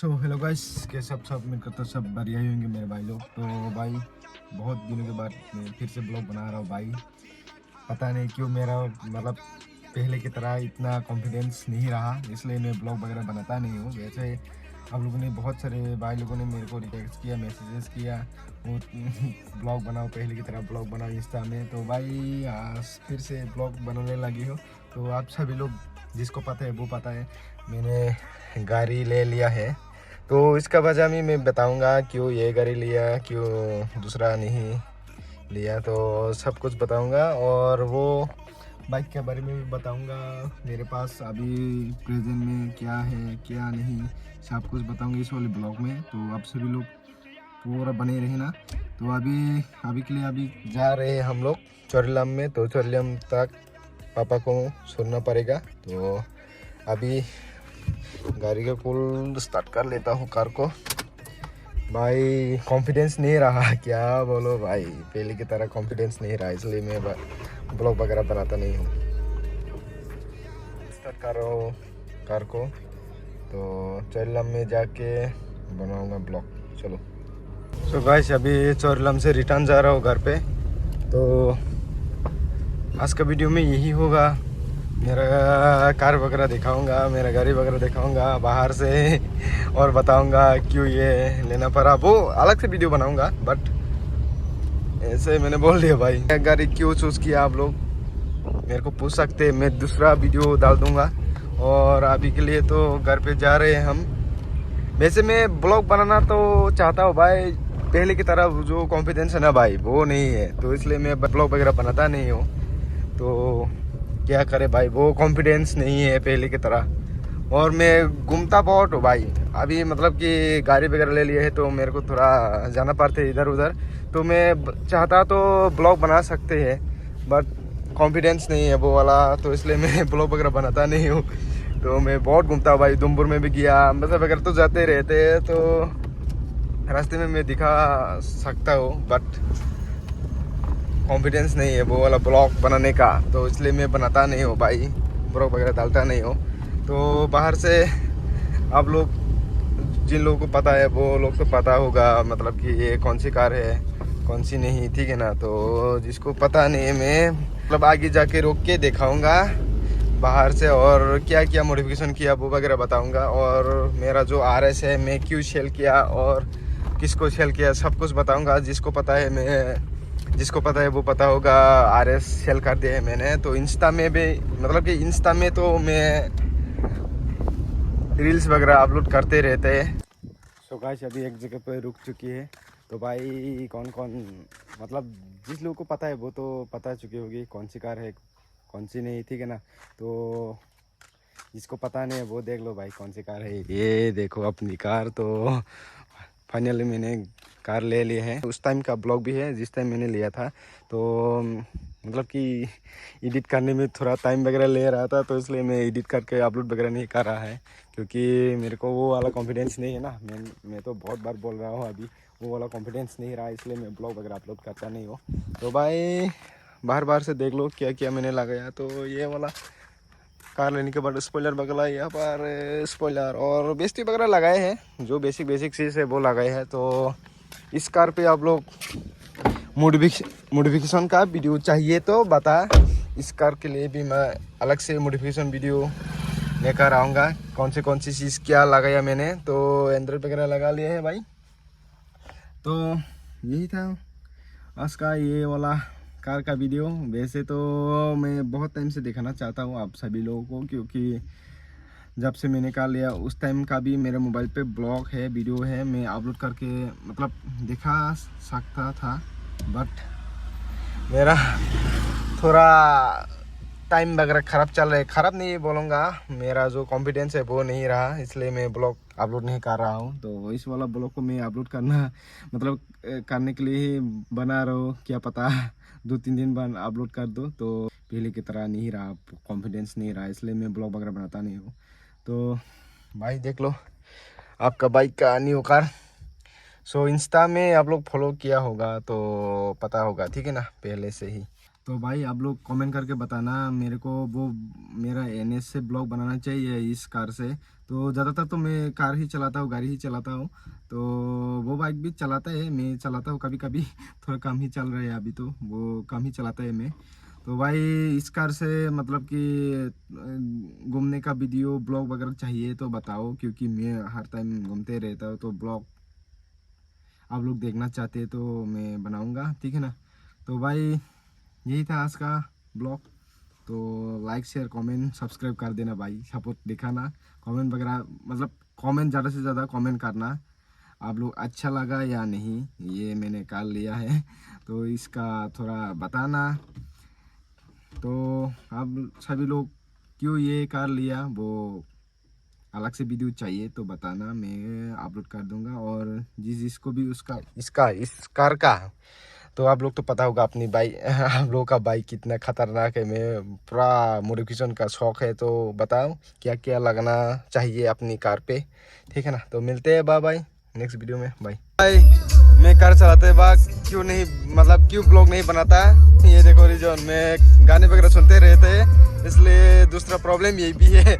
तो hello guys, के सब उम्मीद करता सब बढ़िया ही होंगे मेरे भाई लोग। तो भाई बहुत दिनों के बाद मैं फिर से ब्लॉग बना रहा हूँ भाई। पता नहीं क्यों मेरा मतलब पहले की तरह इतना कॉन्फिडेंस नहीं रहा, इसलिए मैं ब्लॉग वगैरह बनाता नहीं हूँ। वैसे आप लोगों ने बहुत सारे भाई लोगों ने मेरे को रिक्वेस्ट किया, मैसेजेस किया वो ब्लॉग बनाओ, पहले की तरह ब्लॉग बनाओ इंस्टा में। तो भाई आज फिर से ब्लॉग बनाने लगी हो। तो आप सभी लोग जिसको पता है वो पता है, मैंने गाड़ी ले लिया है। तो इसका वजह मैं बताऊंगा क्यों ये गाड़ी लिया, क्यों दूसरा नहीं लिया, तो सब कुछ बताऊंगा। और वो बाइक के बारे में भी बताऊंगा, मेरे पास अभी प्रेजेंट में क्या है क्या नहीं, सब कुछ बताऊंगा इस वाले ब्लॉग में। तो आप सभी लोग पूरा बने रहना। तो अभी के लिए अभी जा रहे हैं हम लोग चोरलम में। तो चोरलम तक पापा को छोड़ना पड़ेगा। तो अभी गाड़ी का कूल स्टार्ट कर लेता हूँ कार को। भाई कॉन्फिडेंस नहीं रहा, क्या बोलो भाई, पहले की तरह कॉन्फिडेंस नहीं रहा, इसलिए मैं ब्लॉग वगैरह बनाता नहीं हूँ। स्टार्ट कर रहा हूँ कार को, तो चोरलम में जाके बनाऊंगा ब्लॉग। चलो। सो गाइस अभी चोरलम से रिटर्न जा रहा हूँ घर पे। तो आज का वीडियो में यही होगा, मेरा कार वगैरह दिखाऊंगा, मेरा गाड़ी वगैरह दिखाऊंगा बाहर से और बताऊंगा क्यों ये लेना पड़ा। वो अलग से वीडियो बनाऊंगा, बट ऐसे मैंने बोल दिया भाई। गाड़ी क्यों चूज़ किया आप लोग मेरे को पूछ सकते हैं, मैं दूसरा वीडियो डाल दूंगा। और अभी के लिए तो घर पे जा रहे हैं हम। वैसे मैं ब्लॉग बनाना तो चाहता हूँ भाई, पहले की तरह जो कॉन्फिडेंस है ना भाई वो नहीं है, तो इसलिए मैं ब्लॉग वगैरह बनाता नहीं हूँ। तो क्या करे भाई, वो कॉन्फिडेंस नहीं है पहले की तरह। और मैं घूमता बहुत हूँ भाई, अभी मतलब कि गाड़ी वगैरह ले लिए है तो मेरे को थोड़ा जाना पड़ता है इधर उधर। तो मैं चाहता तो ब्लॉग बना सकते हैं, बट कॉन्फिडेंस नहीं है वो वाला, तो इसलिए मैं ब्लॉग वगैरह बनाता नहीं हूँ। तो मैं बहुत घूमता हूँ भाई, दुमपुर में भी गया, मतलब वगैरह तो जाते रहते हैं, तो रास्ते में मैं दिखा सकता हूँ, बट कॉन्फिडेंस नहीं है वो वाला ब्लॉग बनाने का, तो इसलिए मैं बनाता नहीं हूँ भाई, ब्लॉग वगैरह डालता नहीं हूँ। तो बाहर से आप लोग जिन लोगों को पता है वो लोग तो पता होगा, मतलब कि ये कौन सी कार है कौन सी नहीं, ठीक है ना। तो जिसको पता नहीं है, मैं मतलब आगे जाके रोक के दिखाऊंगा बाहर से, और क्या क्या मॉडिफिकेशन किया वो वगैरह बताऊंगा। और मेरा जो RS है मैं क्यों सेल किया और किसको सेल किया सब कुछ बताऊंगा। जिसको पता है वो पता होगा, RS सेल कर दिया है मैंने। तो इंस्टा में भी, मतलब कि इंस्टा में तो मैं रील्स वगैरह अपलोड करते रहते हैं। सो गाइस अभी एक जगह पर रुक चुकी है। तो भाई कौन कौन, मतलब जिस लोगों को पता है वो तो पता चुकी होगी कौन सी कार है कौन सी नहीं, ठीक है ना। तो जिसको पता नहीं है वो देख लो भाई कौन सी कार है। ये देखो अपनी कार। तो फाइनली मैंने कार ले ली है। उस टाइम का ब्लॉग भी है जिस टाइम मैंने लिया था। तो मतलब कि एडिट करने में थोड़ा टाइम वगैरह ले रहा था, तो इसलिए मैं एडिट करके अपलोड वगैरह नहीं कर रहा है, क्योंकि मेरे को वो वाला कॉन्फिडेंस नहीं है ना। मैं तो बहुत बार बोल रहा हूँ, अभी वो वाला कॉन्फिडेंस नहीं रहा, इसलिए मैं ब्लॉग वगैरह अपलोड करता नहीं हूँ। तो भाई बाहर बाहर से देख लो क्या क्या मैंने लगाया। तो ये वाला कार लेने के बाद स्पॉइलर वगैरह, यहाँ पर स्पॉइलर और बेसिक वगैरह लगाए हैं, जो बेसिक चीज़ है वो लगाए हैं। तो इस कार पे आप लोग मॉडिफिकेशन का वीडियो चाहिए तो बता, इस कार के लिए भी मैं अलग से मॉडिफिकेशन वीडियो लेकर आऊँगा। कौन सी चीज़ क्या लगाया मैंने, तो एंड्रॉइड वगैरह लगा लिए है भाई। तो यही था आज का ये वाला कार का वीडियो। वैसे तो मैं बहुत टाइम से दिखाना चाहता हूँ आप सभी लोगों को, क्योंकि जब से मैंने कार लिया उस टाइम का भी मेरे मोबाइल पे ब्लॉग है, वीडियो है, मैं अपलोड करके मतलब दिखा सकता था, बट मेरा थोड़ा टाइम वगैरह ख़राब चल रहा है। ख़राब नहीं बोलूँगा, मेरा जो कॉन्फिडेंस है वो नहीं रहा, इसलिए मैं ब्लॉग अपलोड नहीं कर रहा हूँ। तो इस वाला ब्लॉग को मैं अपलोड करना मतलब करने के लिए ही बना रहा हूँ, क्या पता 2-3 दिन बाद अपलोड कर दो। तो पहले की तरह नहीं रहा, कॉन्फिडेंस नहीं रहा, इसलिए मैं ब्लॉग वगैरह बनाता नहीं हूँ। तो भाई देख लो आपका बाइक का न्यू कार। सो इंस्टा में आप लोग फॉलो किया होगा तो पता होगा, ठीक है ना, पहले से ही। तो भाई आप लोग कमेंट करके बताना मेरे को, वो मेरा NS से ब्लॉग बनाना चाहिए इस कार से। तो ज़्यादातर तो मैं कार ही चलाता हूँ, गाड़ी ही चलाता हूँ। तो वो बाइक भी चलाता है, मैं चलाता हूँ कभी कभी थोड़ा कम ही चल रहा है अभी, तो वो कम ही चलाता है मैं। तो भाई इस कार से मतलब कि घूमने का वीडियो ब्लॉग वगैरह चाहिए तो बताओ, क्योंकि मैं हर टाइम घूमते रहता हूँ। तो ब्लॉग आप लोग देखना चाहते हैं तो मैं बनाऊँगा, ठीक है ना। तो भाई यही था आज का ब्लॉग। तो लाइक शेयर कमेंट सब्सक्राइब कर देना भाई, सपोर्ट दिखाना। कमेंट वगैरह मतलब कमेंट ज़्यादा से ज़्यादा कमेंट करना, आप लोग अच्छा लगा या नहीं ये मैंने कार लिया है तो इसका थोड़ा बताना। तो आप सभी लोग क्यों ये कार लिया वो अलग से वीडियो चाहिए तो बताना, मैं अपलोड कर दूंगा। और जिसको भी उसका इसका इस कार का, तो आप लोग तो पता होगा अपनी बाइक आप लोगों का बाइक कितना खतरनाक है। मैं पूरा मॉडिफिकेशन का शौक है, तो बताओ क्या क्या लगना चाहिए अपनी कार पे, ठीक है ना। तो मिलते हैं, बाय बाय नेक्स्ट वीडियो में, बाय बाय। मैं कार चलाते वक्त क्यों नहीं मतलब क्यों ब्लॉग नहीं बनाता, ये देखो रीजन, मैं गाने वगैरह सुनते रहते हैं, इसलिए दूसरा प्रॉब्लम यही भी है।